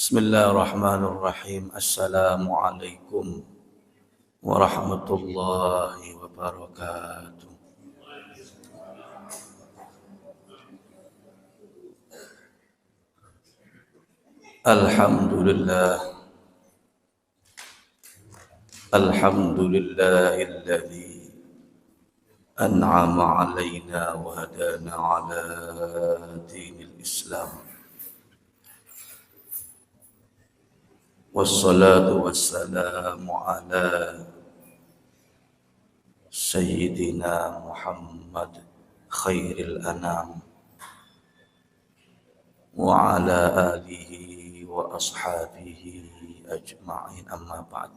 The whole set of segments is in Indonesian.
Bismillahirrahmanirrahim. Assalamualaikum warahmatullahi wabarakatuh. Alhamdulillah. Alhamdulillahilladzi an'ama alaina wa hadana ala dinil Islam. Wassalatu wassalamu ala Sayyidina Muhammad khairil anam wa ala alihi wa ashabihi ajma'in, amma ba'd.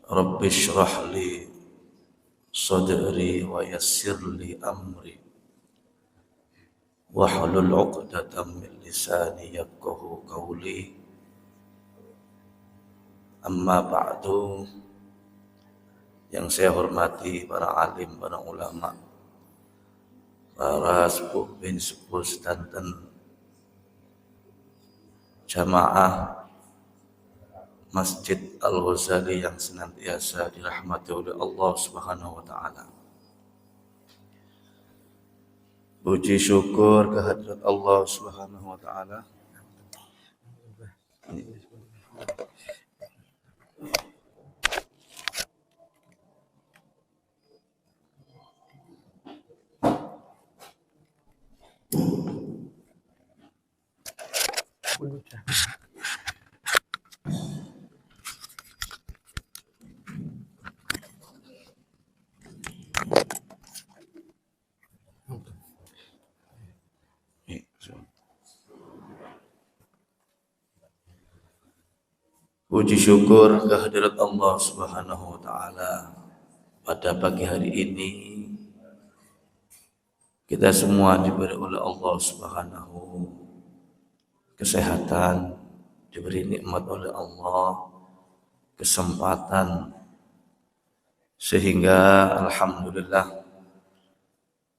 Rabbi shrah li sadri wa yassir li amri wahlul 'uqdatam min lisani yafqahu qawli. Amma ba'du. Yang saya hormati para alim, para ulama, para sepuh bin sepuh sedanten, jamaah Masjid Al-Ghazali yang senantiasa dirahmati oleh Allah Subhanahu wa taala. Puji syukur kehadirat Allah Subhanahu wa taala. Puji syukur kehadirat Allah Subhanahu wa taala. Pada pagi hari ini kita semua diberi oleh Allah Subhanahu kesehatan, diberi nikmat oleh Allah, kesempatan, sehingga alhamdulillah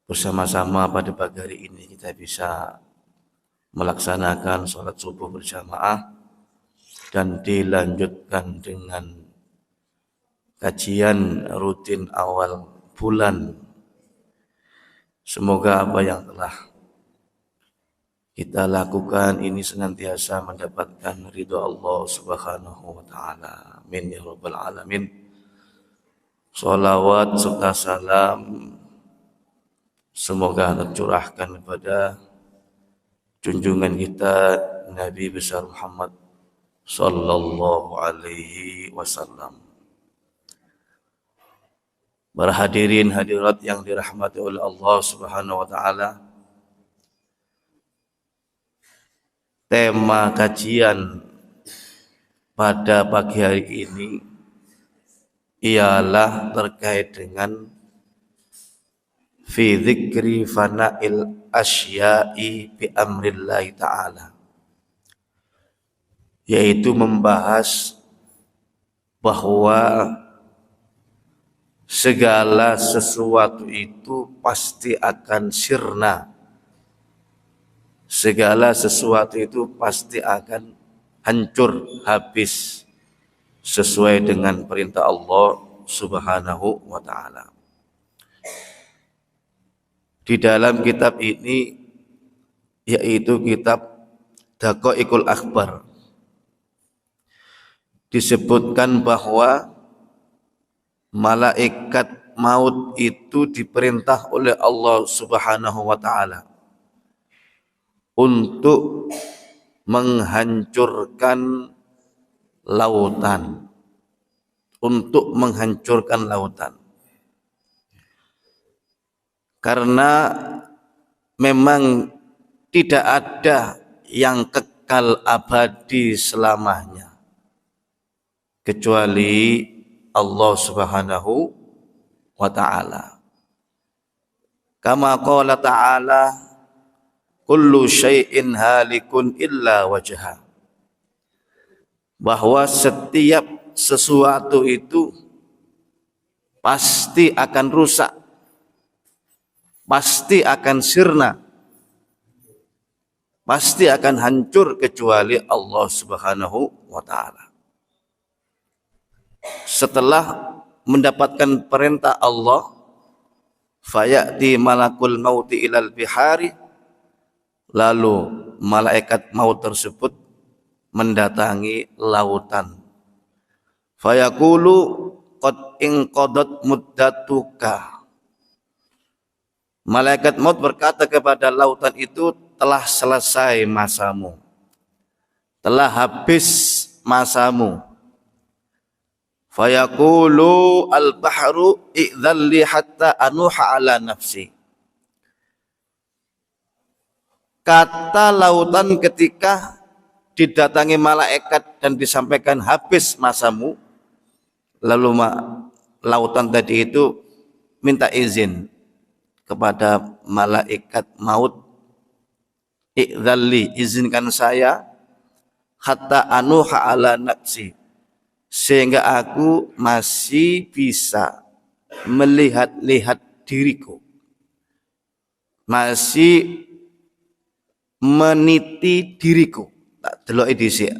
bersama-sama pada pagi hari ini kita bisa melaksanakan sholat subuh berjamaah dan dilanjutkan dengan kajian rutin awal bulan. Semoga apa yang telah kita lakukan ini senantiasa mendapatkan ridho Allah Subhanahu wa taala. Amin ya rabbal alamin. Shalawat serta salam semoga tercurahkan kepada junjungan kita Nabi besar Muhammad sallallahu alaihi wasallam. Para hadirin hadirat yang dirahmati oleh Allah Subhanahu wa taala, tema kajian pada pagi hari ini ialah terkait dengan fi dzikri fana'il asya'i bi amrillahi ta'ala, yaitu membahas bahwa segala sesuatu itu pasti akan sirna. Segala sesuatu itu pasti akan hancur, habis sesuai dengan perintah Allah Subhanahu wa taala. Di dalam kitab ini, yaitu kitab Daqaiqul Akhbar, disebutkan bahwa malaikat maut itu diperintah oleh Allah Subhanahu wa taala untuk menghancurkan lautan, untuk menghancurkan lautan. Karena memang tidak ada yang kekal abadi selamanya kecuali Allah Subhanahu wa ta'ala. Kama qala ta'ala, kullu syai'in halikun illa wajha. Bahwa setiap sesuatu itu pasti akan rusak, pasti akan sirna, pasti akan hancur kecuali Allah Subhanahu wa taala. Setelah mendapatkan perintah Allah, fayati malakul mauti ilal bihari, lalu malaikat maut tersebut mendatangi lautan. Fayaqulu qad inqadat muddatuka. Malaikat maut berkata kepada lautan itu, telah selesai masamu, telah habis masamu. Fayaqulu al-bahru i'dhalli hatta anuha ala nafsi. Kata lautan ketika didatangi malaikat dan disampaikan habis masamu, lalu lautan tadi itu minta izin kepada malaikat maut, i'dhalli, izinkan saya, hatta anuha ala nafsi, sehingga aku masih bisa melihat-lihat diriku, masih meniti diriku, tak delok dhisik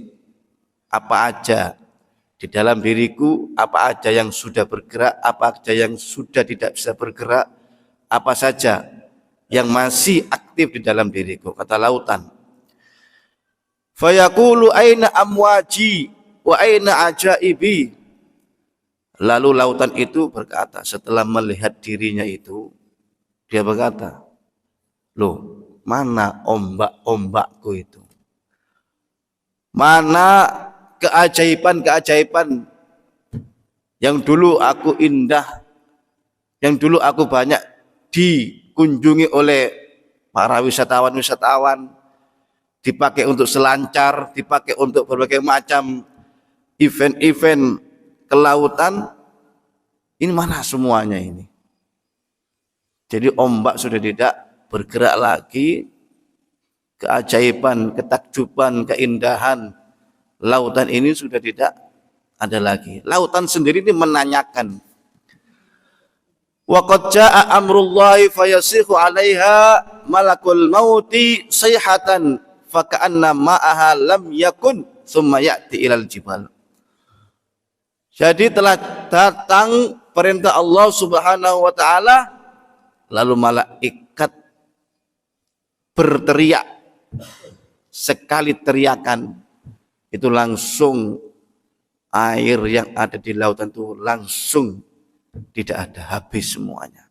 apa aja di dalam diriku, apa aja yang sudah bergerak, apa aja yang sudah tidak bisa bergerak, apa saja yang masih aktif di dalam diriku, kata lautan. Fayaqulu aina amwaji wa aina ajaibi. Lalu lautan itu berkata, setelah melihat dirinya itu, dia berkata, loh, mana ombak-ombakku itu? Mana keajaiban-keajaiban yang dulu aku indah, yang dulu aku banyak dikunjungi oleh para wisatawan-wisatawan, dipakai untuk selancar, dipakai untuk berbagai macam event-event kelautan. Ini mana semuanya ini? Jadi ombak sudah tidak bergerak lagi, keajaiban, ketakjuban, keindahan lautan ini sudah tidak ada lagi. Lautan sendiri ini menanyakan, wa qad jaa amrullahi fayasihu 'alaiha malakul mauti sayhatan faka'anna ma'aha lam yakun thumma ya'ti ilal jibal. Jadi telah datang perintah Allah Subhanahu wa taala, lalu malaikat berteriak, sekali teriakan itu langsung air yang ada di lautan itu langsung tidak ada, habis semuanya.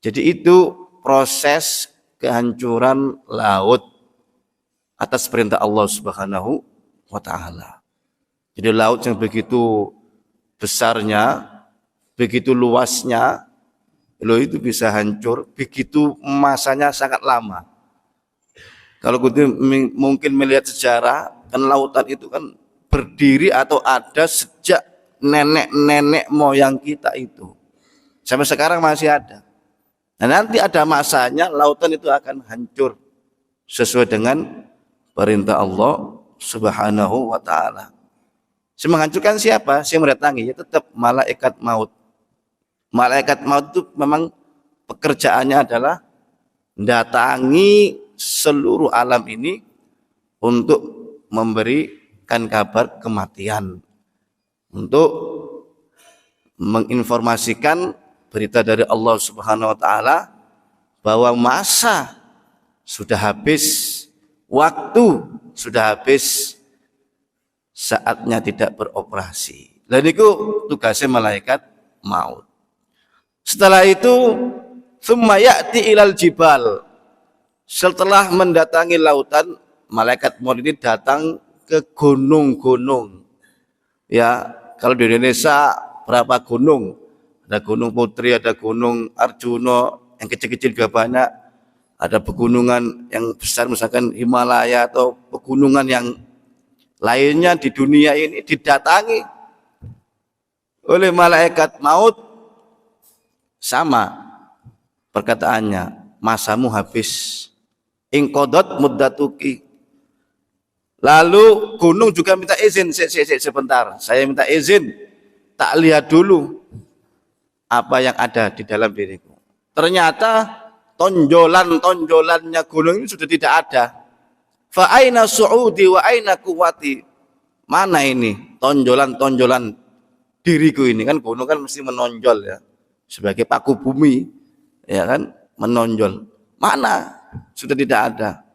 Jadi itu proses kehancuran laut atas perintah Allah Subhanahu wa taala. Jadi laut yang begitu besarnya, begitu luasnya, itu bisa hancur, begitu masanya sangat lama. Kalau kita mungkin melihat sejarah, kan lautan itu kan berdiri atau ada sejak nenek-nenek moyang kita itu. Sampai sekarang masih ada. Nah, nanti ada masanya lautan itu akan hancur sesuai dengan perintah Allah Subhanahu wa taala. Menghancurkan siapa? Yang mendatangi, ya tetap malaikat maut. Malaikat maut itu memang pekerjaannya adalah mendatangi seluruh alam ini untuk memberikan kabar kematian, untuk menginformasikan berita dari Allah Subhanahu wa taala bahwa masa sudah habis, waktu sudah habis, saatnya tidak beroperasi. Dan itu tugasnya malaikat maut. Setelah itu tsumma ya'ti ilal jibal. Setelah mendatangi lautan, malaikat maut ini datang ke gunung-gunung. Ya, kalau di Indonesia berapa gunung? Ada Gunung Putri, ada Gunung Arjuna, yang kecil-kecil juga banyak. Ada pegunungan yang besar misalkan Himalaya atau pegunungan yang lainnya di dunia ini didatangi oleh malaikat maut, sama perkataannya, masamu habis, inqadat muddatuki. Lalu gunung juga minta izin, sebentar, saya minta izin, tak lihat dulu apa yang ada di dalam diriku. Ternyata tonjolan-tonjolannya gunung ini sudah tidak ada. Fa aina su'udi wa aina quwwati. Mana ini tonjolan-tonjolan diriku ini? Kan gunung kan mesti menonjol ya. Sebagai paku bumi, ya kan, menonjol. Mana? Sudah tidak ada.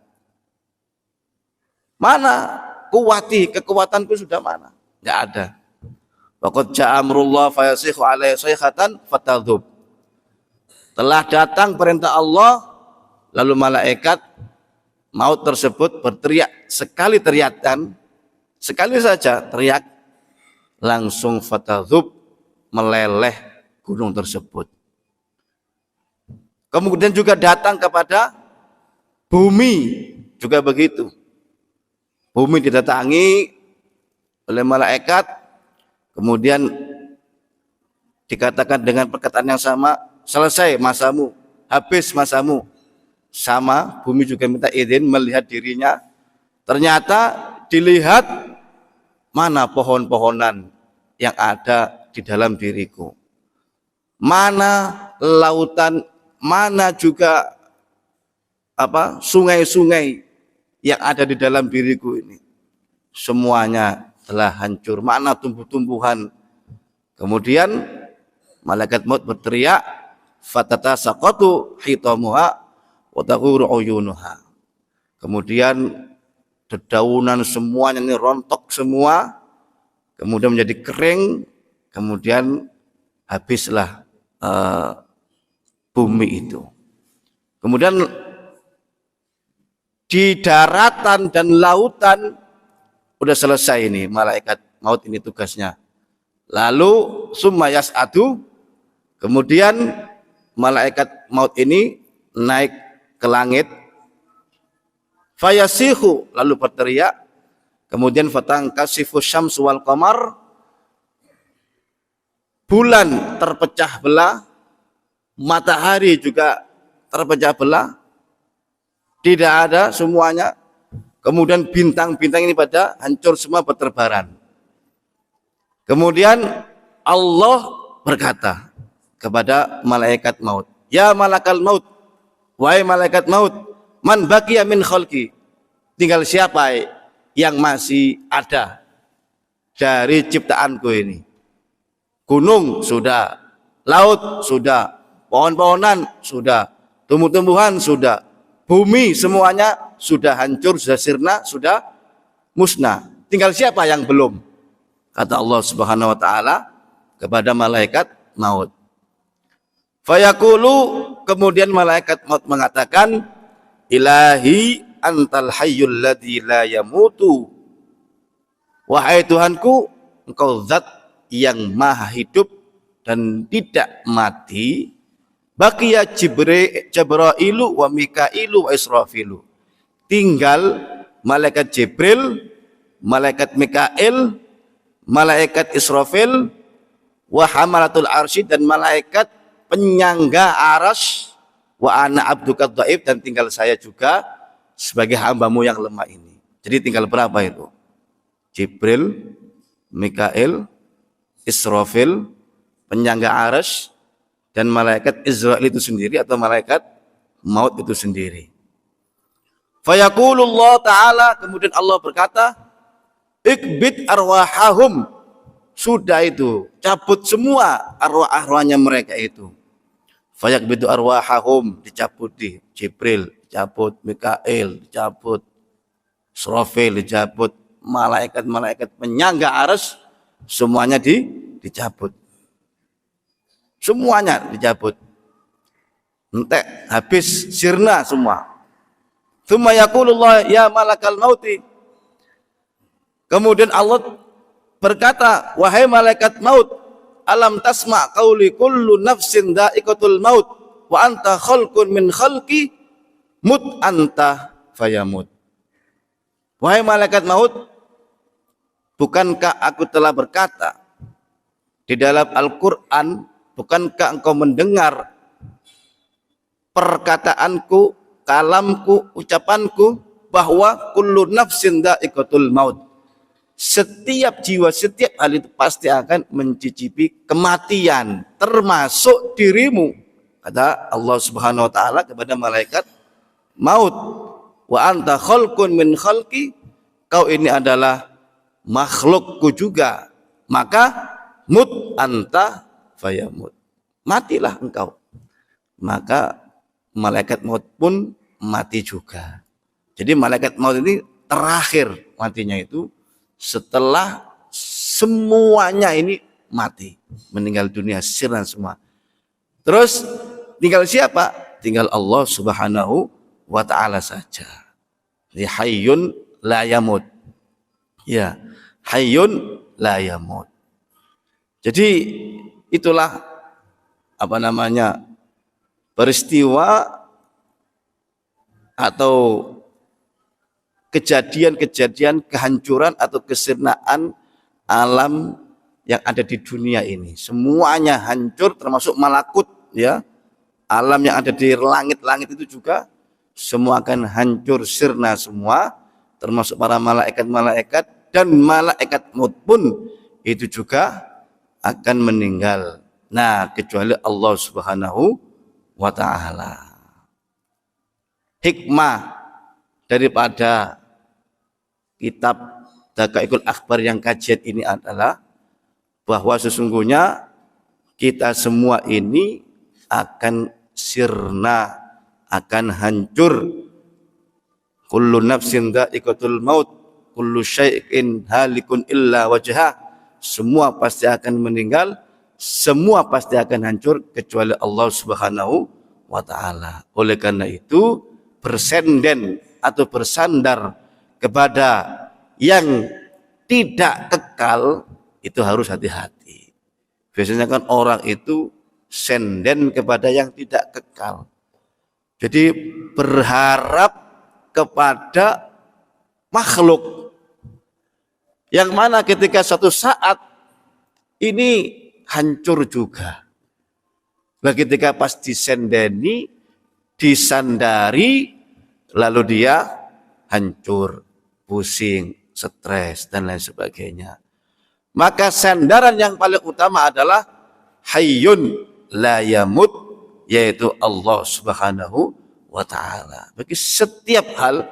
Mana kuwati, kekuatanku sudah mana? Tidak ada. Waqad ja'a amrullah fayasikhu alaihi sayhatan fatadhub. Telah datang perintah Allah, lalu malaikat maut tersebut berteriak, sekali teriakan, sekali saja teriak, langsung fatadhub, meleleh gunung tersebut. Kemudian juga datang kepada bumi, juga begitu. Bumi didatangi oleh malaikat, kemudian dikatakan dengan perkataan yang sama, selesai masamu, habis masamu. Sama, bumi juga minta izin melihat dirinya. Ternyata dilihat mana pohon-pohonan yang ada di dalam diriku. Mana lautan, mana juga sungai-sungai yang ada di dalam diriku ini. Semuanya telah hancur. Mana tumbuh-tumbuhan. Kemudian malaikat maut berteriak, fatatasaqatu hitamuha wa taghuru uyunuha. Kemudian dedaunan semuanya ini rontok semua, kemudian menjadi kering, kemudian habislah bumi itu. Kemudian di daratan dan lautan udah selesai ini, malaikat maut ini tugasnya. Lalu summa yas'adu, kemudian malaikat maut ini naik ke langit, fayasihu, lalu berteriak, kemudian fatangkasifu syamsu wal qamar, bulan terpecah belah, matahari juga terpecah belah, tidak ada semuanya. Kemudian bintang-bintang ini pada hancur semua, berterbaran. Kemudian Allah berkata kepada malaikat maut, ya malakal maut, wahai malaikat maut, man baqiya min khalqi, tinggal siapa yang masih ada dari ciptaanku ini. Gunung sudah, laut sudah, pohon-pohonan sudah, tumbuh-tumbuhan sudah, bumi semuanya sudah hancur, sudah sirna, sudah musnah. Tinggal siapa yang belum? Kata Allah Subhanahu wa taala kepada malaikat maut. Fayaqulu, kemudian malaikat maut mengatakan, ilahi antal hayyul ladzi la yamutu. Wahai Tuhanku, engkau zat yang maha hidup dan tidak mati. Baqiya Jibrailu wa Mikailu wa Israfilu. Tinggal malaikat Jibril, malaikat Mikail, malaikat Israfil, wa hamalatul arsy, dan malaikat penyangga arsy, wa ana abduka dhaif, dan tinggal saya juga sebagai hambamu yang lemah ini. Jadi tinggal berapa itu? Jibril, Mikail, Israfil, penyangga arsy, dan malaikat Israel itu sendiri atau malaikat maut itu sendiri. Fayaqulullah ta'ala, kemudian Allah berkata, ikbit arwahahum, sudah itu, cabut semua arwah-arwahnya mereka itu. Fayaqbidu arwahahum, dicabut di Jibril, dicabut Mikail, dicabut Israfil, dicabut malaikat-malaikat penyangga arsy, semuanya dicabut. Semuanya dicabut. Entek, habis, sirna semua. Tsumma yaqulullah ya malakal mauti. Kemudian Allah berkata, wahai malaikat maut, alam tasma' qauli kullu nafsin dha'iqatul maut wa anta khalqun min khalqi mut anta fayamut. Wahai malaikat maut, bukankah aku telah berkata di dalam Al-Qur'an, bukankah engkau mendengar perkataanku, kalamku, ucapanku, bahwa kullu nafsin dha'iqatul maut. Setiap jiwa, setiap hal itu pasti akan mencicipi kematian, termasuk dirimu. Kata Allah Subhanahu wa taala kepada malaikat maut, wa anta khalqun min khalqi, kau ini adalah makhlukku juga, maka mut anta fayamut, matilah engkau. Maka malaikat maut pun mati juga. Jadi malaikat maut ini terakhir matinya itu setelah semuanya ini mati, meninggal dunia sirna semua. Terus tinggal siapa? Tinggal Allah Subhanahu wa taala saja. Jadi hayyun la yamut. Ya, hayyun la yamut. Jadi itulah peristiwa atau kejadian-kejadian kehancuran atau kesirnaan alam yang ada di dunia ini. Semuanya hancur termasuk malakut, ya. Alam yang ada di langit-langit itu juga semua akan hancur sirna semua, termasuk para malaikat-malaikat, dan malaikat maut pun itu juga akan meninggal. Nah, kecuali Allah Subhanahu wa taala. Hikmah daripada kitab Daqaiqul Akhbar yang kajian ini adalah bahwa sesungguhnya kita semua ini akan sirna, akan hancur. Kullu nafsin dha'iqatul maut, kullu syai'in halikun illa wajhah. Semua pasti akan meninggal, semua pasti akan hancur kecuali Allah Subhanahu wa taala. Oleh karena itu, bersenden atau bersandar kepada yang tidak kekal itu harus hati-hati. Biasanya kan orang itu senden kepada yang tidak kekal. Jadi berharap kepada makhluk yang mana ketika suatu saat ini hancur juga. Nah, ketika pas disendeni, disandari, lalu dia hancur, pusing, stres, dan lain sebagainya. Maka sandaran yang paling utama adalah hayyun la yamut, yaitu Allah Subhanahu wa taala. Bagi setiap hal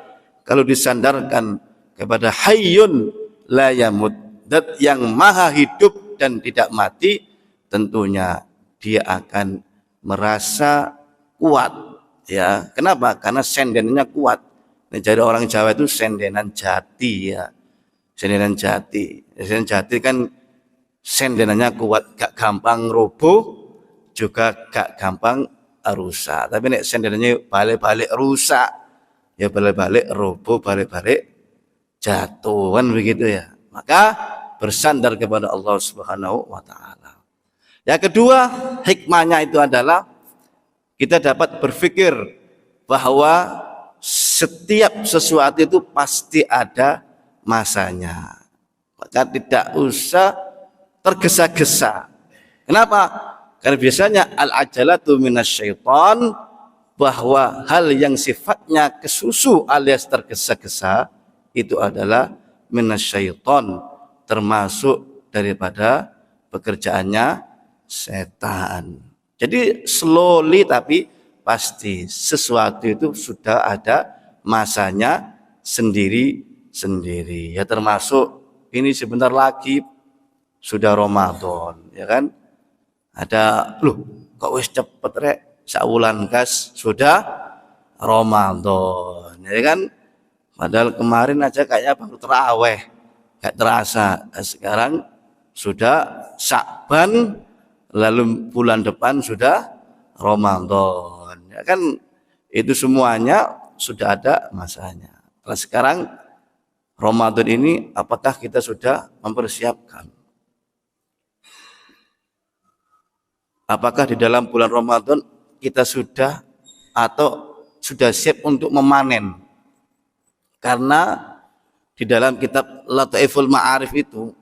kalau disandarkan kepada hayyun la yamut, zat yang maha hidup dan tidak mati, tentunya dia akan merasa kuat, ya. Kenapa? Karena sendenannya kuat. Nah, jadi orang Jawa itu sendenan jati, ya. Sendenan jati. Sendenan jati kan sendenannya kuat, gak gampang roboh, juga gak gampang rusak. Tapi nek sendenannya balik-balik rusak, ya balik-balik roboh, balik-balik jatuh, kan begitu ya. Maka bersandar kepada Allah Subhanahu wa taala. Yang kedua, hikmahnya itu adalah kita dapat berpikir bahwa setiap sesuatu itu pasti ada masanya. Maka tidak usah tergesa-gesa. Kenapa? Karena biasanya al-ajalatu minasyaiton, bahwa hal yang sifatnya kesusu alias tergesa-gesa itu adalah minasyaiton, termasuk daripada pekerjaannya setan. Jadi slowly tapi pasti sesuatu itu sudah ada masanya sendiri-sendiri. Ya termasuk ini sebentar lagi sudah Ramadan, ya kan? Ada, loh kok wis cepet rek, saulan gas sudah Ramadan, ya kan? Padahal kemarin aja kayaknya baru terawih, gak terasa. Sekarang sudah Sya'ban, lalu bulan depan sudah Ramadan, ya kan? Itu semuanya sudah ada masanya. Nah, sekarang Ramadan ini apakah kita sudah mempersiapkan? Apakah di dalam bulan Ramadan kita sudah siap untuk memanen? Karena di dalam kitab Lataiful Ma'arif itu,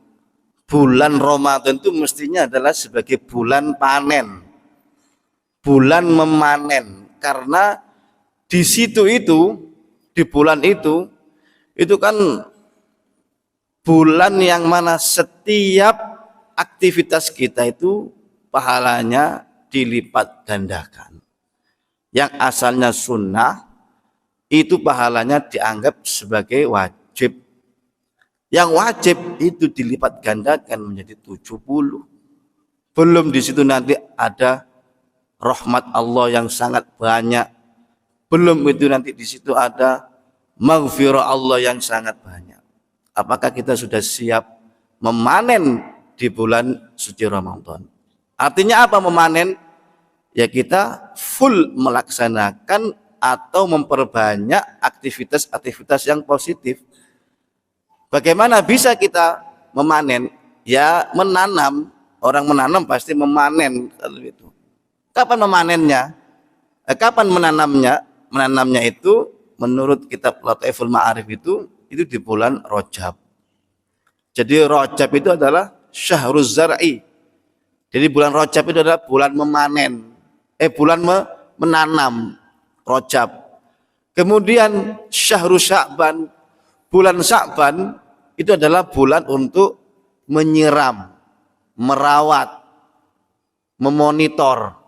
bulan Ramadan itu mestinya adalah sebagai bulan panen, bulan memanen. Karena di situ itu, di bulan itu kan bulan yang mana setiap aktivitas kita itu pahalanya dilipat gandakan. Yang asalnya sunnah itu pahalanya dianggap sebagai wajib. Yang wajib itu dilipat gandakan menjadi 70. Belum di situ nanti ada rahmat Allah yang sangat banyak. Belum itu nanti di situ ada maghfirah Allah yang sangat banyak. Apakah kita sudah siap memanen di bulan suci Ramadan? Artinya apa memanen? Ya kita full melaksanakan atau memperbanyak aktivitas-aktivitas yang positif. Bagaimana bisa kita memanen? Ya menanam. Orang menanam pasti memanen kalau itu. Kapan memanennya? Kapan menanamnya? Menanamnya itu menurut kitab Lataiful Ma'arif itu di bulan Rajab. Jadi Rajab itu adalah syahruz zar'i. Jadi bulan Rajab itu adalah bulan memanen. Bulan menanam Rajab. Kemudian syahruz Sya'ban. Bulan Sya'ban itu adalah bulan untuk menyiram, merawat, memonitor.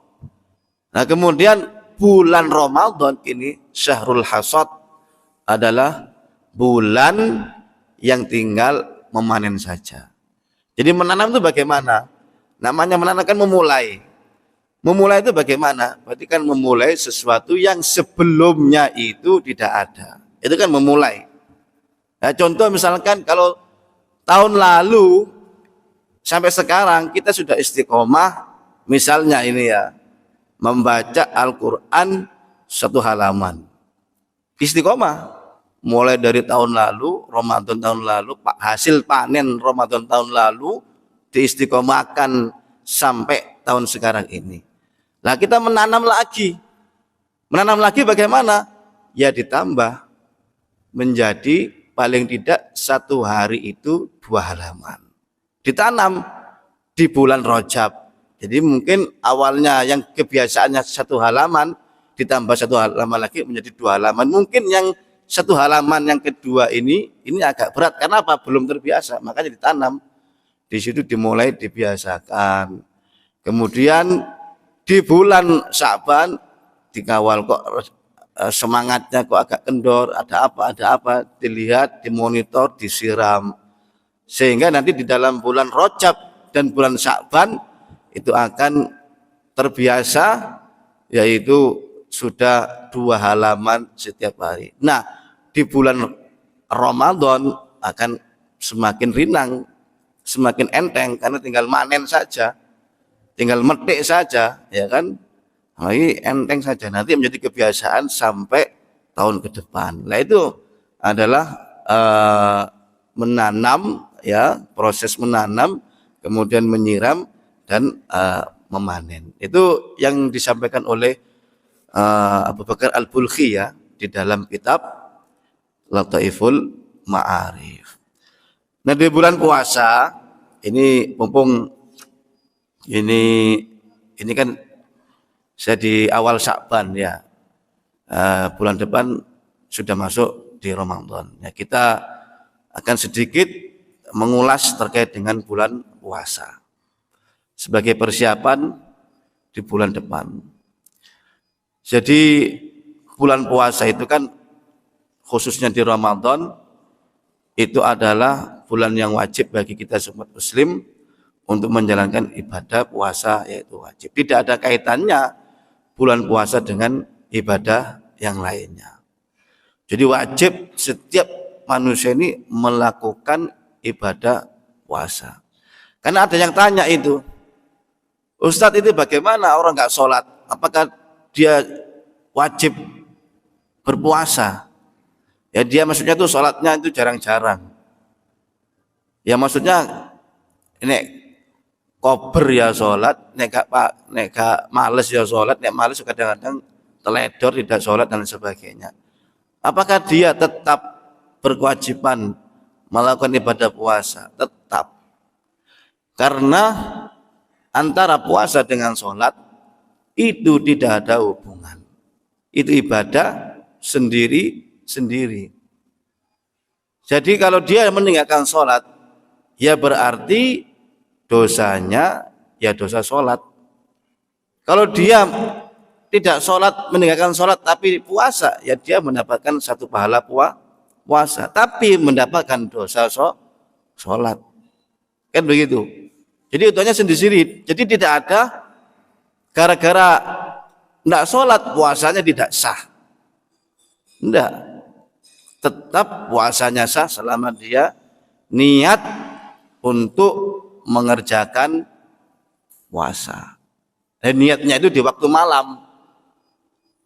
Nah kemudian bulan Ramadan ini syahrul hasad adalah bulan yang tinggal memanen saja. Jadi menanam itu bagaimana? Namanya menanam kan memulai. Memulai itu bagaimana? Berarti kan memulai sesuatu yang sebelumnya itu tidak ada. Itu kan memulai. Nah, contoh misalkan kalau tahun lalu sampai sekarang kita sudah istiqomah, misalnya ini ya, membaca Al-Quran satu halaman. Istiqomah. Mulai dari tahun lalu, Ramadan tahun lalu, hasil panen Ramadan tahun lalu, diistiqomahkan sampai tahun sekarang ini. Nah kita menanam lagi. Menanam lagi bagaimana? Ya ditambah menjadi paling tidak satu hari itu 2 halaman. Ditanam di bulan Rajab. Jadi mungkin awalnya yang kebiasaannya 1 halaman ditambah 1 halaman lagi menjadi 2 halaman. Mungkin yang 1 halaman yang kedua ini agak berat karena apa? Belum terbiasa, makanya ditanam. Di situ dimulai dibiasakan. Kemudian di bulan Sya'ban dikawal kok semangatnya kok agak kendor, ada apa, dilihat, dimonitor, disiram. Sehingga nanti di dalam bulan Rajab dan bulan Sya'ban itu akan terbiasa, yaitu sudah 2 halaman setiap hari. Nah, di bulan Ramadan akan semakin rinang, semakin enteng karena tinggal manen saja, tinggal metik saja, ya kan? Ini enteng saja. Nanti menjadi kebiasaan sampai tahun ke depan. Nah, itu adalah menanam, ya, proses menanam, kemudian menyiram dan memanen. Itu yang disampaikan oleh Abu Bakar Al-Bulkhi ya di dalam kitab Lataiful Ma'arif. Nah di bulan puasa ini mumpung ini kan saya di awal Sya'ban ya, bulan depan sudah masuk di Ramadan. Ya, kita akan sedikit mengulas terkait dengan bulan puasa sebagai persiapan di bulan depan. Jadi bulan puasa itu kan khususnya di Ramadan itu adalah bulan yang wajib bagi kita umat muslim untuk menjalankan ibadah puasa, yaitu wajib. Tidak ada kaitannya bulan puasa dengan ibadah yang lainnya. Jadi wajib setiap manusia ini melakukan ibadah puasa. Karena ada yang tanya itu, Ustadz itu bagaimana orang nggak sholat? Apakah dia wajib berpuasa? Ya dia maksudnya tuh sholatnya itu jarang-jarang. Ya maksudnya ini kober ya sholat, nek gak males ya sholat, nek males kadang-kadang teledor tidak sholat dan sebagainya. Apakah dia tetap berkewajiban melakukan ibadah puasa? Tetap. Karena antara puasa dengan sholat itu tidak ada hubungan. Itu ibadah sendiri-sendiri. Jadi kalau dia meninggalkan sholat, ya berarti dosanya ya dosa sholat. Kalau dia tidak sholat, meninggalkan sholat tapi puasa, ya dia mendapatkan satu pahala puasa, tapi mendapatkan dosa sholat. Kan begitu. Jadi utuhnya sendiri-sendiri. Jadi tidak ada gara-gara tidak sholat puasanya tidak sah. Tidak. Tetap puasanya sah selama dia niat untuk mengerjakan puasa. Dan niatnya itu di waktu malam.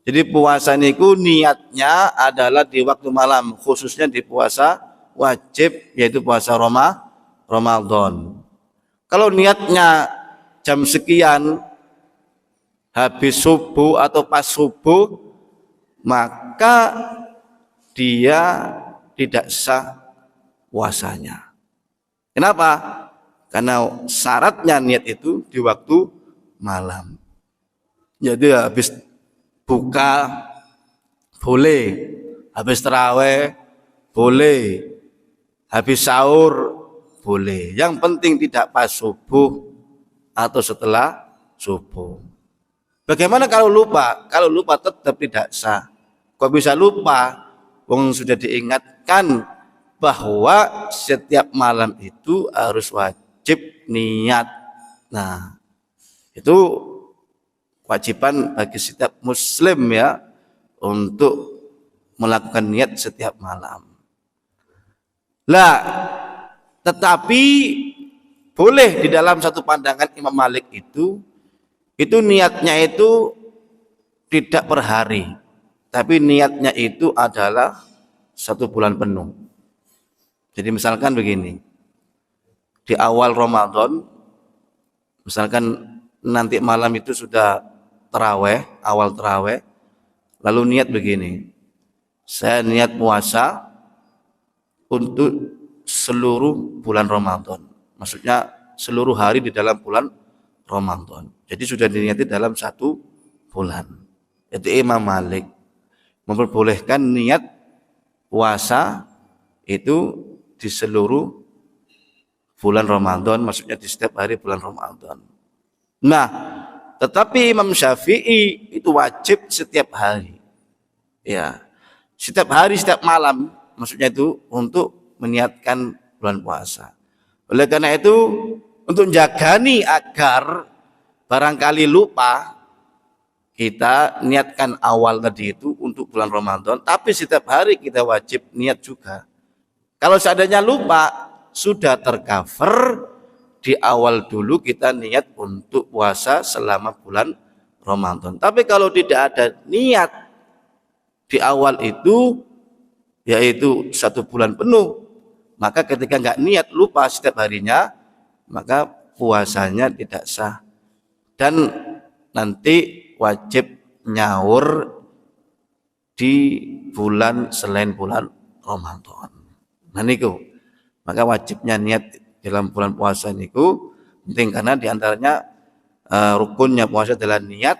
Jadi puasa niku niatnya adalah di waktu malam, khususnya di puasa wajib, yaitu puasa Ramadan. Kalau niatnya jam sekian habis subuh atau pas subuh, maka dia tidak sah puasanya. Kenapa? Karena syaratnya niat itu di waktu malam. Jadi habis buka boleh, habis tarawih boleh, habis sahur boleh. Yang penting tidak pas subuh atau setelah subuh. Bagaimana kalau lupa? Kalau lupa tetap tidak sah. Kok bisa lupa? Wong sudah diingatkan bahwa setiap malam itu harus wajib niat. Nah, itu kewajiban bagi setiap muslim ya untuk melakukan niat setiap malam. Lah, tetapi boleh di dalam satu pandangan Imam Malik itu niatnya itu tidak per hari, tapi niatnya itu adalah 1 bulan penuh. Jadi misalkan begini, di awal Ramadan, misalkan nanti malam itu sudah terawih, awal terawih, lalu niat begini, saya niat puasa untuk seluruh bulan Ramadan, maksudnya seluruh hari di dalam bulan Ramadan. Jadi sudah diniati dalam 1 bulan. Itu Imam Malik memperbolehkan niat puasa itu di seluruh bulan Ramadan, maksudnya di setiap hari bulan Ramadan. Nah, tetapi Imam Syafi'i itu wajib setiap hari. Ya, setiap hari, setiap malam, maksudnya itu untuk meniatkan bulan puasa. Oleh karena itu, untuk menjagani agar barangkali lupa, kita niatkan awal tadi itu untuk bulan Ramadan, tapi setiap hari kita wajib niat juga. Kalau seandainya lupa, sudah tercover di awal dulu kita niat untuk puasa selama bulan Ramadan. Tapi kalau tidak ada niat di awal itu, yaitu 1 bulan penuh, maka ketika nggak niat lupa setiap harinya, maka puasanya tidak sah dan nanti wajib nyaur di bulan selain bulan Ramadan. Nah niku, maka wajibnya niat dalam bulan puasa niku penting karena diantaranya rukunnya puasa adalah niat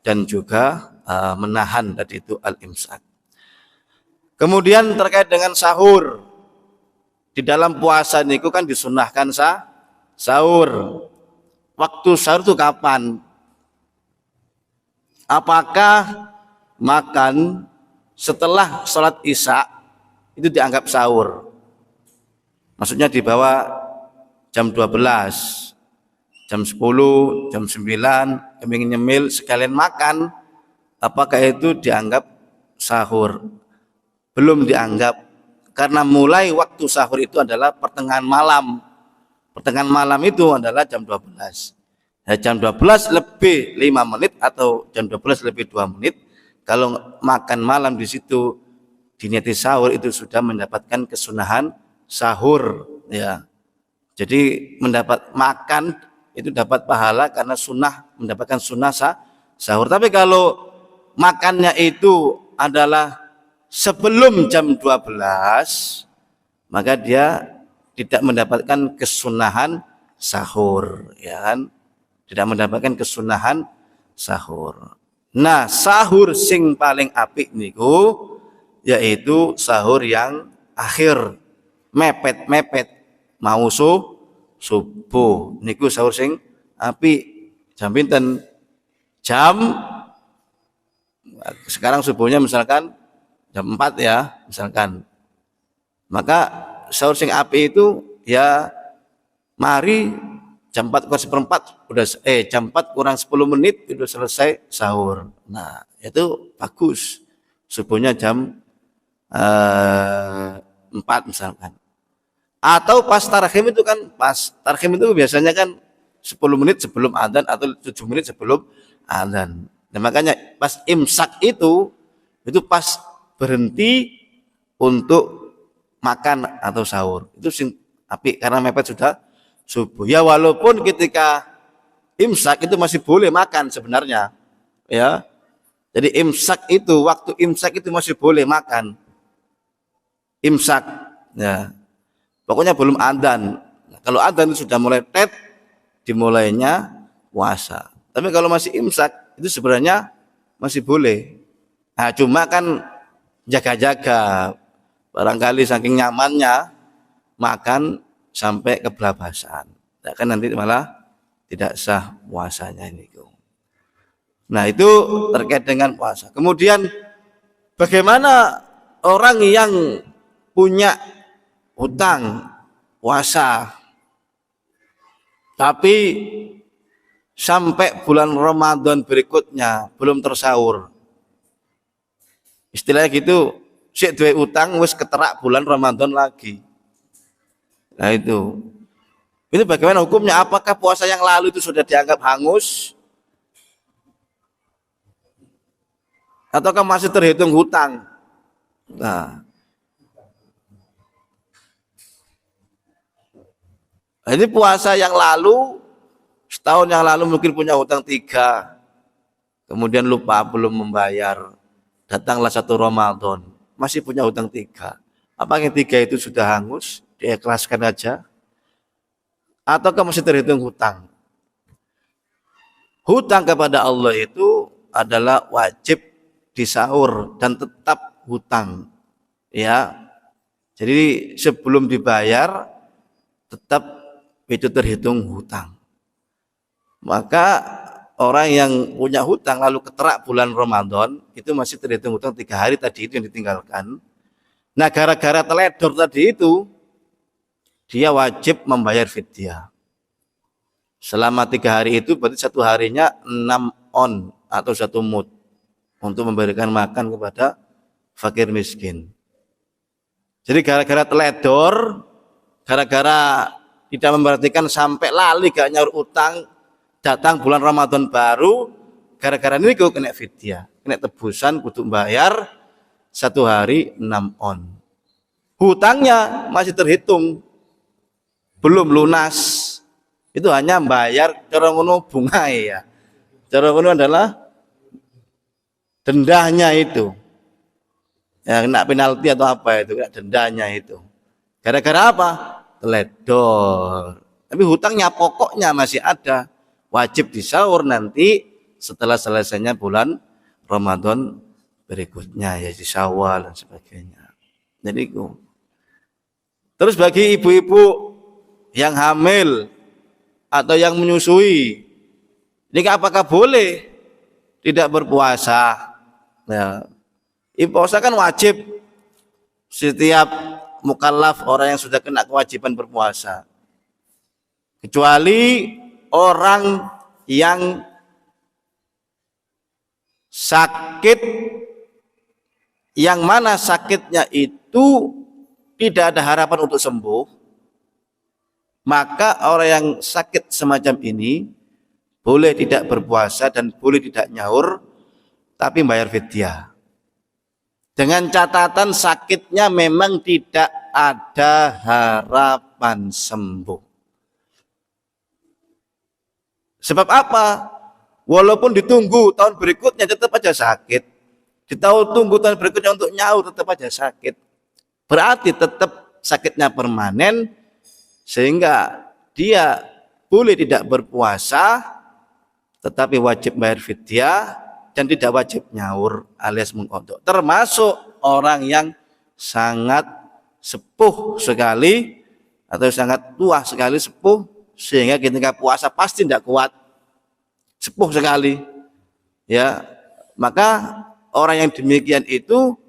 dan juga menahan tadi itu al-imsak. Kemudian terkait dengan sahur, di dalam puasa niku kan disunahkan sahur. Waktu sahur itu kapan? Apakah makan setelah sholat isya itu dianggap sahur? Maksudnya di bawah jam 12, jam 10, jam 9, nyemil sekalian makan, apakah itu dianggap sahur? Belum dianggap, karena mulai waktu sahur itu adalah pertengahan malam. Pertengahan malam itu adalah jam 12. Ya, jam 12 lebih 5 menit atau jam 12 lebih 2 menit, kalau makan malam di situ diniati sahur itu sudah mendapatkan kesunahan sahur ya. Jadi mendapat makan itu dapat pahala karena sunnah, mendapatkan sunnah sahur. Tapi kalau makannya itu adalah sebelum jam 12, maka dia tidak mendapatkan kesunahan sahur ya kan? Tidak mendapatkan kesunahan sahur. Nah, sahur sing paling apik niku yaitu sahur yang akhir, mepet-mepet mau subuh niku sahur sing apik. Jam pinten? jam, sekarang subuhnya misalkan jam 4 ya misalkan, maka sahur sing api itu ya mari jam 4 kurang seperempat udah jam 4 kurang 10 menit udah selesai sahur. Nah itu bagus, subuhnya jam 4 misalkan. Atau pas tarhim itu kan, pas tarhim itu biasanya kan 10 menit sebelum adzan atau 7 menit sebelum adzan. Nah makanya pas imsak itu pas berhenti untuk makan atau sahur. Itu sing api karena mepet sudah subuh. Ya walaupun ketika imsak itu masih boleh makan sebenarnya. Ya. Jadi imsak itu, waktu imsak itu masih boleh makan. Imsak. Ya. Pokoknya belum adzan. Nah, kalau adzan itu sudah mulai dimulainya puasa. Tapi kalau masih imsak itu sebenarnya masih boleh. Nah, cuma kan jaga-jaga, barangkali saking nyamannya makan sampai kebelabasan. Nah, kan nanti malah tidak sah puasanya ini. Nah itu terkait dengan puasa. Kemudian bagaimana orang yang punya hutang puasa tapi sampai bulan Ramadan berikutnya belum tersahur. Istilahnya gitu, sik duwe utang wis keterak bulan Ramadan lagi. Nah itu bagaimana hukumnya? Apakah puasa yang lalu itu sudah dianggap hangus? Ataukah masih terhitung hutang? Nah, ini puasa yang lalu, setahun yang lalu mungkin punya hutang 3, kemudian lupa belum membayar, datanglah 1 Ramadan, masih punya hutang 3. Apa yang 3 itu sudah hangus, diikhlaskan aja? Ataukah masih terhitung hutang? Hutang kepada Allah itu adalah wajib disaur dan tetap hutang, ya. Jadi sebelum dibayar tetap itu terhitung hutang. Maka orang yang punya hutang lalu keterak bulan Ramadan itu masih terhitung hutang 3 hari tadi itu yang ditinggalkan. Nah gara-gara teledor tadi itu dia wajib membayar fidyah. Selama 3 hari itu berarti 1 harinya 6 on atau 1 mud untuk memberikan makan kepada fakir miskin. Jadi gara-gara teledor, gara-gara tidak memperhatikan sampai lali gak nyaur utang, datang bulan Ramadan baru, gara-gara ini kok kena fidyah, kena tebusan kudu bayar 1 hari 6 on. Hutangnya masih terhitung, belum lunas. Itu hanya bayar cara ngono bunga ya. Cara ngono adalah dendanya itu. Ya kena penalti atau apa itu, kena dendanya itu. Gara-gara apa? Teledor. Tapi hutangnya pokoknya masih ada. Wajib disaur nanti setelah selesainya bulan Ramadan berikutnya, ya di Syawal dan sebagainya. Jadi itu. Terus bagi ibu-ibu yang hamil atau yang menyusui, ini apakah boleh tidak berpuasa? Ya, puasa kan wajib setiap mukallaf, orang yang sudah kena kewajiban berpuasa. Kecuali orang yang sakit, yang mana sakitnya itu tidak ada harapan untuk sembuh, maka orang yang sakit semacam ini boleh tidak berpuasa dan boleh tidak nyaur, tapi bayar fidyah. Dengan catatan sakitnya memang tidak ada harapan sembuh. Sebab apa? Walaupun ditunggu tahun berikutnya tetap aja sakit. Tunggu tahun berikutnya untuk nyaur tetap aja sakit. Berarti tetap sakitnya permanen, sehingga dia boleh tidak berpuasa tetapi wajib bayar fidyah dan tidak wajib nyaur alias mengqadha. Termasuk orang yang sangat sepuh sekali atau sangat tua sekali, sepuh sehingga ketika puasa pasti tidak kuat, sepuh sekali, Ya, maka orang yang demikian itu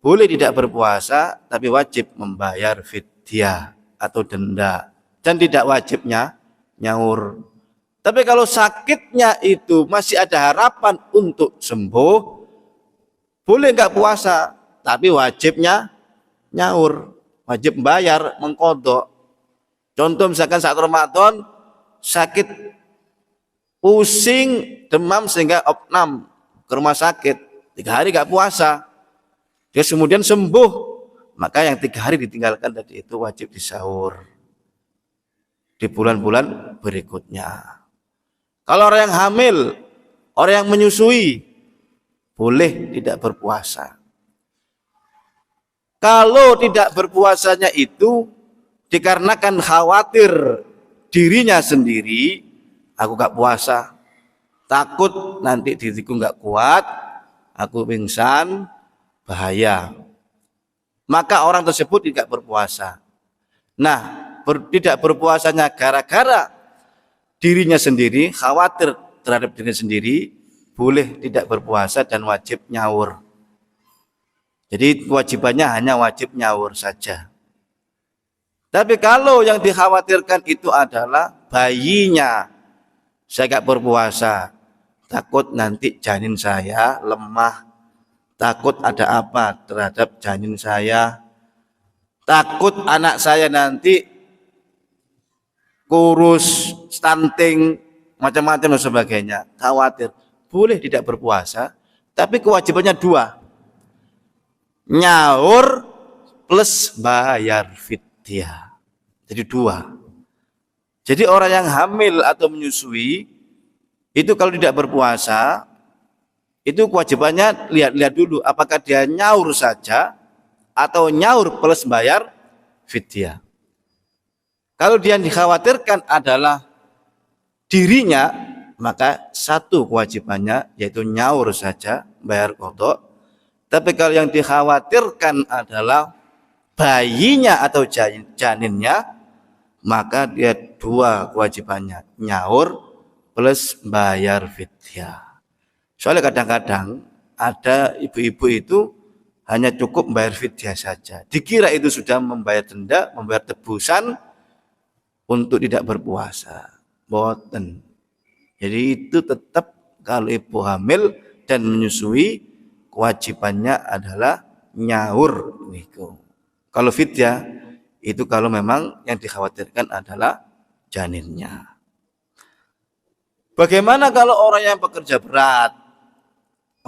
boleh tidak berpuasa tapi wajib membayar fidyah atau denda dan tidak wajibnya nyaur. Tapi kalau sakitnya itu masih ada harapan untuk sembuh, boleh nggak puasa, tapi wajibnya nyaur, wajib membayar, mengkodok. Contoh misalkan saat Ramadan sakit, pusing, demam sehingga opnam ke rumah sakit, 3 hari nggak puasa, dia kemudian sembuh, maka yang 3 hari ditinggalkan tadi itu wajib disahur di bulan-bulan berikutnya. Kalau orang yang hamil, orang yang menyusui, boleh tidak berpuasa. Kalau tidak berpuasanya itu dikarenakan khawatir dirinya sendiri, aku gak puasa, takut nanti diriku gak kuat, aku pingsan, bahaya. Maka orang tersebut tidak berpuasa. Nah, tidak berpuasanya gara-gara dirinya sendiri, khawatir terhadap dirinya sendiri, boleh tidak berpuasa dan wajib nyaur. Jadi kewajibannya hanya wajib nyaur saja. Tapi kalau yang dikhawatirkan itu adalah bayinya, saya gak berpuasa, takut nanti janin saya lemah, takut ada apa terhadap janin saya, takut anak saya nanti kurus, stunting, macam-macam dan sebagainya, khawatir, boleh tidak berpuasa, tapi kewajibannya 2, nyaur plus bayar fidyah. Jadi 2. Jadi orang yang hamil atau menyusui itu kalau tidak berpuasa, itu kewajibannya lihat dulu apakah dia nyaur saja atau nyaur plus bayar fidyah. Kalau dia dikhawatirkan adalah dirinya, maka 1 kewajibannya yaitu nyaur saja, bayar qadha. Tapi kalau yang dikhawatirkan adalah bayinya atau janinnya, maka dia 2 kewajibannya, nyaur plus bayar fidyah. Soalnya kadang-kadang ada ibu-ibu itu hanya cukup membayar fidyah saja, dikira itu sudah membayar denda, membayar tebusan untuk tidak berpuasa. Boten. Jadi itu tetap kalau ibu hamil dan menyusui, kewajibannya adalah nyaur niku. Kalau fidyah itu kalau memang yang dikhawatirkan adalah janinnya. Bagaimana kalau orang yang bekerja berat,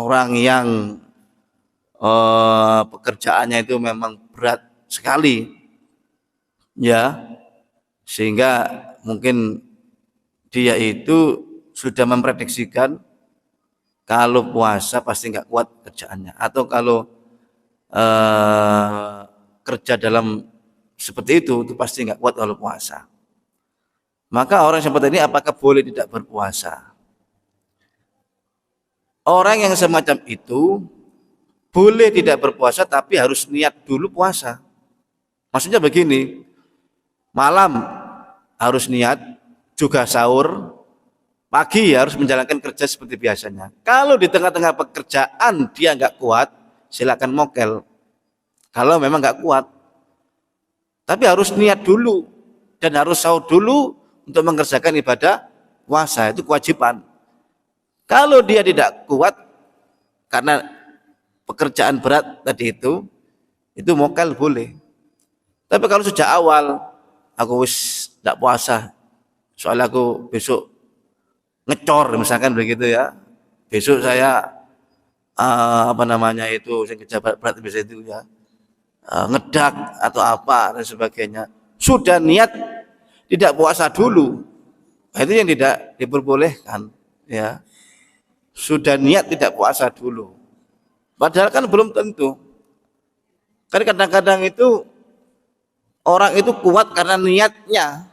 orang yang pekerjaannya itu memang berat sekali, ya, sehingga mungkin dia itu sudah memprediksikan kalau puasa pasti nggak kuat kerjaannya, atau kalau kerja dalam seperti itu pasti nggak kuat kalau puasa. Maka orang seperti ini apakah boleh tidak berpuasa? Orang yang semacam itu boleh tidak berpuasa tapi harus niat dulu puasa. Maksudnya begini, malam harus niat, juga sahur, pagi harus menjalankan kerja seperti biasanya. Kalau di tengah-tengah pekerjaan dia nggak kuat, silakan mokel. Kalau memang nggak kuat, tapi harus niat dulu dan harus sahur dulu untuk mengerjakan ibadah puasa, itu kewajiban. Kalau dia tidak kuat karena pekerjaan berat tadi itu mokel boleh. Tapi kalau sejak awal aku wis tidak puasa, soalnya aku besok ngecor misalkan begitu ya, besok saya yang kerja berat biasa itu ya, ngedak atau apa dan sebagainya, sudah niat tidak puasa dulu, itu yang tidak diperbolehkan ya. Sudah niat tidak puasa dulu, padahal kan belum tentu. Kan kadang-kadang itu orang itu kuat karena niatnya.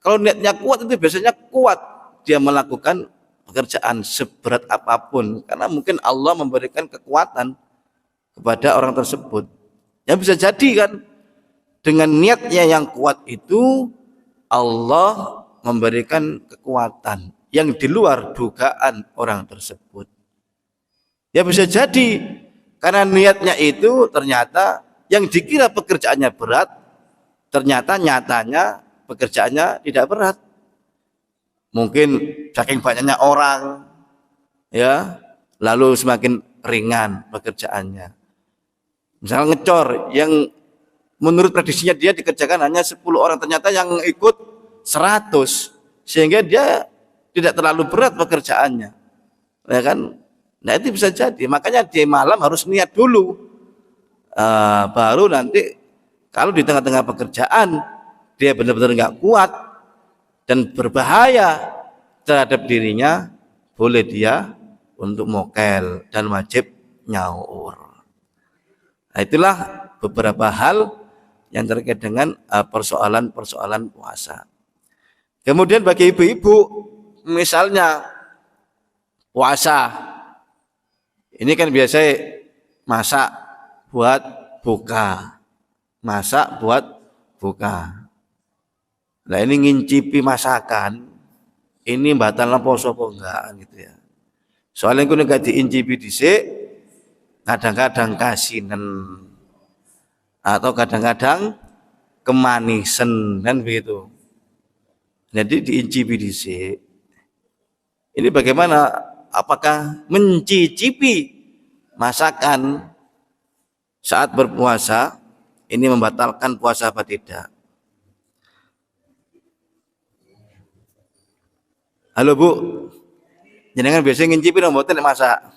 Kalau niatnya kuat itu biasanya kuat dia melakukan pekerjaan seberat apapun, karena mungkin Allah memberikan kekuatan kepada orang tersebut. Ya bisa jadi kan dengan niatnya yang kuat itu Allah memberikan kekuatan yang di luar dugaan orang tersebut. Ya bisa jadi karena niatnya itu ternyata yang dikira pekerjaannya berat, ternyata nyatanya pekerjaannya tidak berat. Mungkin saking banyaknya orang, ya, lalu semakin ringan pekerjaannya. Misalnya ngecor yang menurut prediksinya dia dikerjakan hanya 10 orang, ternyata yang ikut 100, sehingga dia tidak terlalu berat pekerjaannya, ya kan? Nah itu bisa jadi, makanya di malam harus niat dulu, baru nanti kalau di tengah-tengah pekerjaan dia benar-benar nggak kuat dan berbahaya terhadap dirinya, boleh dia untuk mokel dan wajib nyaur. Nah, itulah beberapa hal yang terkait dengan persoalan-persoalan puasa. Kemudian bagi ibu-ibu, misalnya puasa, ini kan biasa masak buat buka, masak buat buka. Nah ini ngincipi masakan, ini batal poso apa enggak gitu ya. Soalnya aku nek diincipi dhisik, kadang-kadang kasinen atau kadang-kadang kemanisan kan begitu. Jadi diincipi dhisik. Ini bagaimana? Apakah mencicipi masakan saat berpuasa ini membatalkan puasa apa tidak? Halo Bu, jenengan biasanya ngincipi dong mboten masak?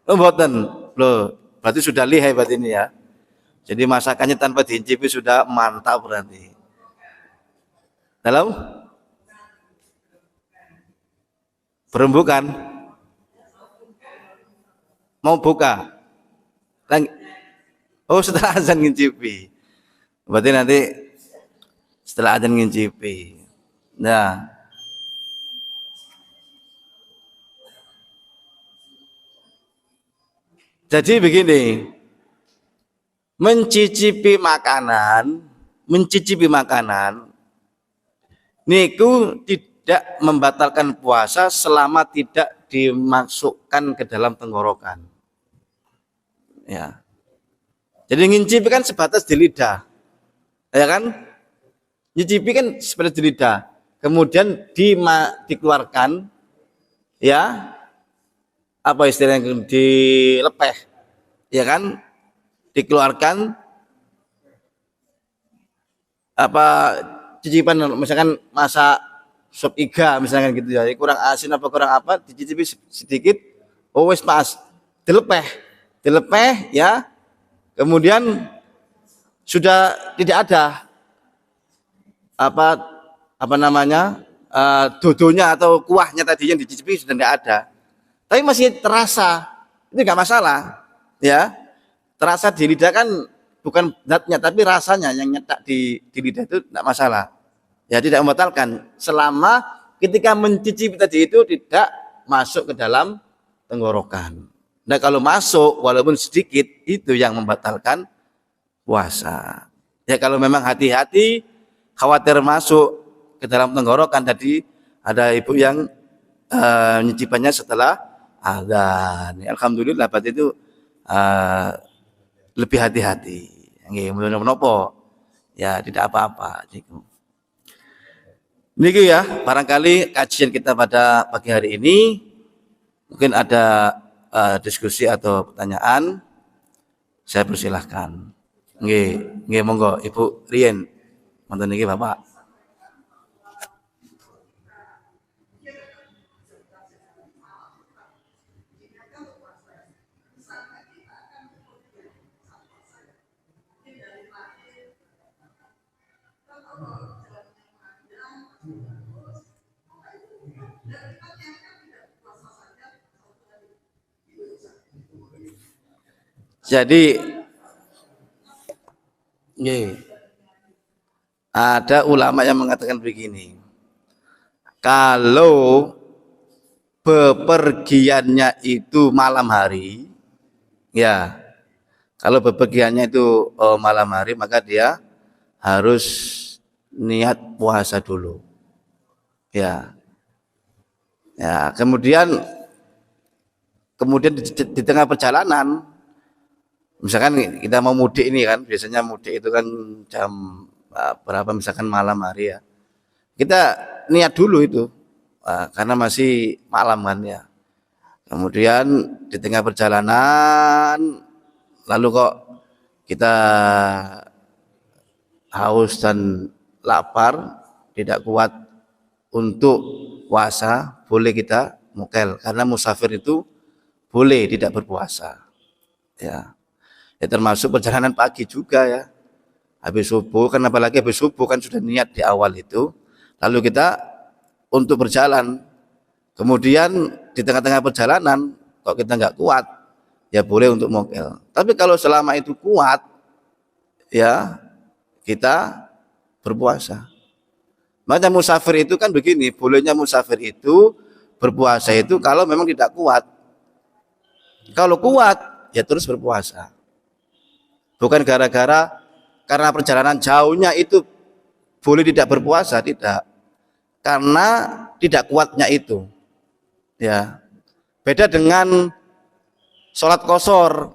Oh mboten. Loh, berarti sudah lihai berarti ini ya. Jadi masakannya tanpa diincipi sudah mantap berarti. Halo? Berembukan? Mau buka? Oh setelah azan ngincipi. Berarti nanti setelah azan ngincipi. Nah, jadi begini, mencicipi makanan niku tidak membatalkan puasa selama tidak dimasukkan ke dalam tenggorokan. Ya. Jadi ngincipi kan sebatas di lidah. Ya kan? Nyicipi kan sebatas di lidah. Kemudian dikeluarkan, ya, apa istilahnya, dilepeh, ya kan, dikeluarkan apa cicipan, misalkan masak sop iga misalkan gitu ya, kurang asin apa kurang apa, dicicipi sedikit, oh wes pas, dilepeh ya, kemudian sudah tidak ada apa namanya, dodonya atau kuahnya tadi yang dicicipi sudah tidak ada, tapi masih terasa, itu nggak masalah, ya. Terasa di lidah kan bukan zatnya tapi rasanya yang nyetak di lidah itu tidak masalah, ya, tidak membatalkan selama ketika mencicipi tadi itu tidak masuk ke dalam tenggorokan. Nah kalau masuk walaupun sedikit itu yang membatalkan puasa. Ya kalau memang hati-hati khawatir masuk ke dalam tenggorokan, tadi ada ibu yang nyicipannya setelah azan. Alhamdulillah berarti itu lebih hati-hati. Nggih, menapa? Ya tidak apa-apa. Niki ya, barangkali kajian kita pada pagi hari ini mungkin ada diskusi atau pertanyaan. Saya persilahkan. Nggih, monggo Ibu Rien. Wonten niki Bapak. Jadi ada ulama yang mengatakan begini, kalau bepergiannya itu malam hari, ya, kalau bepergiannya itu malam hari, maka dia harus niat puasa dulu, ya. Ya, kemudian kemudian di tengah perjalanan, misalkan kita mau mudik ini kan, biasanya mudik itu kan jam berapa misalkan malam hari ya. Kita niat dulu itu, karena masih malam kan ya. Kemudian di tengah perjalanan, lalu kok kita haus dan lapar, tidak kuat untuk puasa, boleh kita mukel, karena musafir itu boleh tidak berpuasa. Ya, termasuk perjalanan pagi juga ya. Habis subuh kan, apalagi habis subuh kan sudah niat di awal itu, lalu kita untuk berjalan, kemudian di tengah-tengah perjalanan kok kita nggak kuat, ya boleh untuk mokel. Tapi kalau selama itu kuat, ya kita berpuasa. Makanya musafir itu kan begini, bolehnya musafir itu berpuasa itu kalau memang tidak kuat. Kalau kuat, ya terus berpuasa. Bukan gara-gara karena perjalanan jauhnya itu boleh tidak berpuasa, tidak. Karena tidak kuatnya itu. Ya. Beda dengan sholat qashar.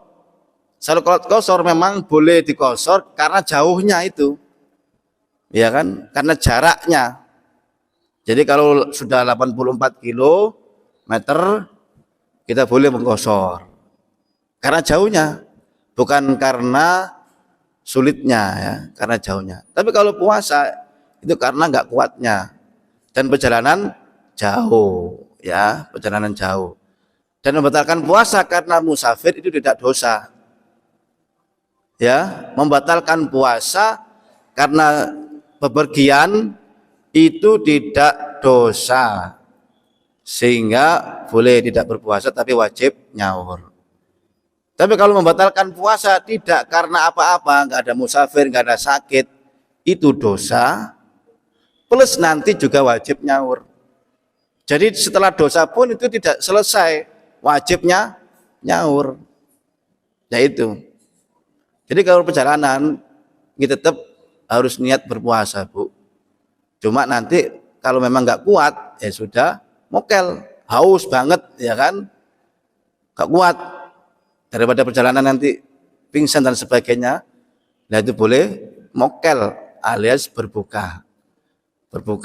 Sholat qashar memang boleh dikosor karena jauhnya itu. Ya kan? Karena jaraknya. Jadi kalau sudah 84 kilometer kita boleh mengqashar. Karena jauhnya, bukan karena sulitnya ya, karena jauhnya. Tapi kalau puasa itu karena nggak kuatnya dan perjalanan jauh ya, perjalanan jauh. Dan membatalkan puasa karena musafir itu tidak dosa. Ya, membatalkan puasa karena bepergian itu tidak dosa. Sehingga boleh tidak berpuasa tapi wajib nyaur. Tapi kalau membatalkan puasa tidak karena apa-apa, nggak ada musafir, nggak ada sakit, itu dosa, plus nanti juga wajib nyaur. Jadi setelah dosa pun itu tidak selesai, wajibnya nyaur. Ya itu. Jadi kalau perjalanan, kita tetap harus niat berpuasa, Bu. Cuma nanti kalau memang nggak kuat, ya sudah, mokel, haus banget, ya kan, nggak kuat. Daripada perjalanan nanti pingsan dan sebagainya, nah itu boleh mokel alias berbuka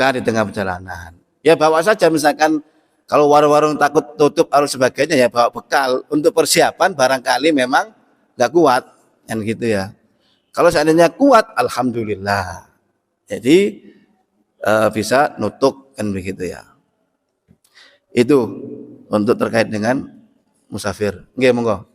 di tengah perjalanan. Ya bawa saja, misalkan kalau warung-warung takut tutup harus sebagainya, ya bawa bekal untuk persiapan barangkali memang nggak kuat kan gitu ya. Kalau seandainya kuat, alhamdulillah, jadi bisa nutuk kan begitu ya. Itu untuk terkait dengan musafir. Nggih, monggo.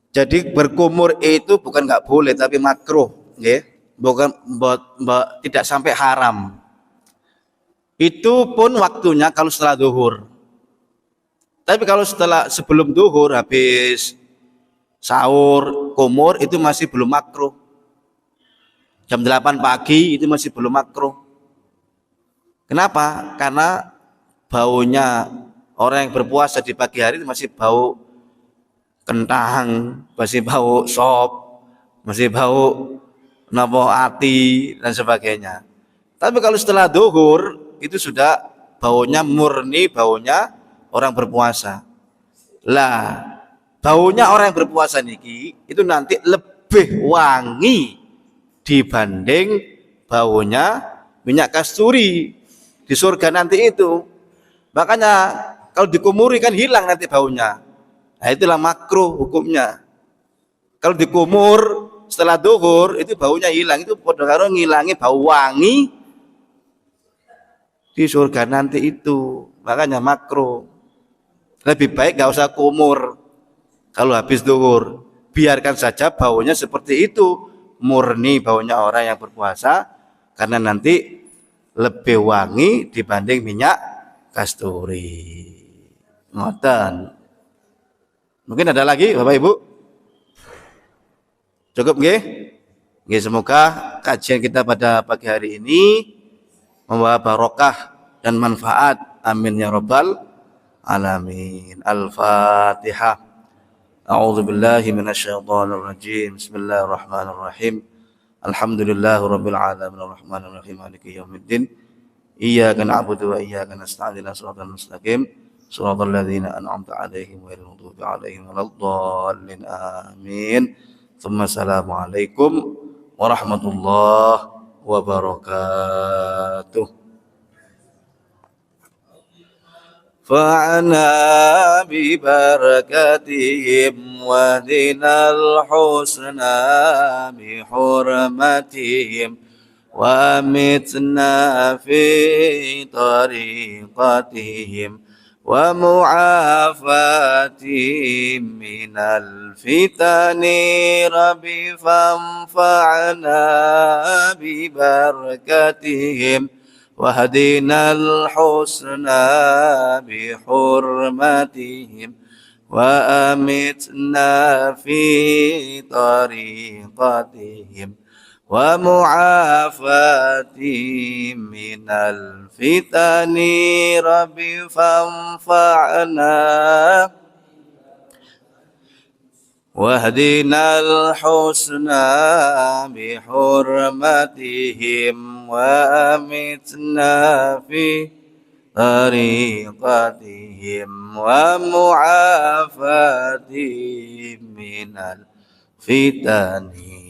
Jadi berkumur itu bukan nggak boleh tapi makruh, nggih. Bukan tidak sampai haram. Itu pun waktunya kalau setelah zuhur. Tapi kalau sebelum zuhur habis sahur, kumur itu masih belum makruh. Jam 8 pagi itu masih belum makruh. Kenapa? Karena baunya orang yang berpuasa di pagi hari itu masih bau kentang, masih bau sop, masih bau nopo ati dan sebagainya. Tapi kalau setelah zuhur itu sudah baunya murni baunya orang berpuasa. Lah, baunya orang yang berpuasa niki itu nanti lebih wangi dibanding baunya minyak kasturi di surga nanti itu. Makanya kalau dikumuri kan hilang nanti baunya. Nah, itulah makruh hukumnya. Kalau dikumur setelah zuhur itu baunya hilang, itu padha karo ngilangi bau wangi di surga nanti itu. Makanya makruh. Lebih baik nggak usah kumur kalau habis zuhur. Biarkan saja baunya seperti itu, murni baunya orang yang berpuasa, karena nanti lebih wangi dibanding minyak kasturi. Ngoten. Mungkin ada lagi Bapak Ibu? Cukup nggih? Nggih, semoga kajian kita pada pagi hari ini membawa barokah dan manfaat. Amin ya rabbal alamin. Al-Fatihah. A'udzu billahi minasyaitonir rajim. Bismillahirrahmanirrahim. Alhamdulillahi rabbil alamin arrahmanir rahim maliki yaumiddin. Iyyaka na'budu wa iyyaka nasta'in ihdinas siratal mustaqim siratal ladzina an'amta 'alaihim ghairil maghdubi 'alaihim waladdallin. Amin. Assalamualaikum warahmatullahi wabarakatuh. Fa'ana bi barakatihim wa dinal husna bi hurmatihim wa mitna fi tariqatihim wa mu'afatihim minal fitani rabbi fanfa'na bi barakatihim wahdina al-husna bi hurmatihim wa amitna fi tariqatihim wa mu'afatihim minal fitani rabbi fanfa'na wahdina al-husna bi hurmatihim wa amitna fi tariqatihim wa mu'afatihim minal fitani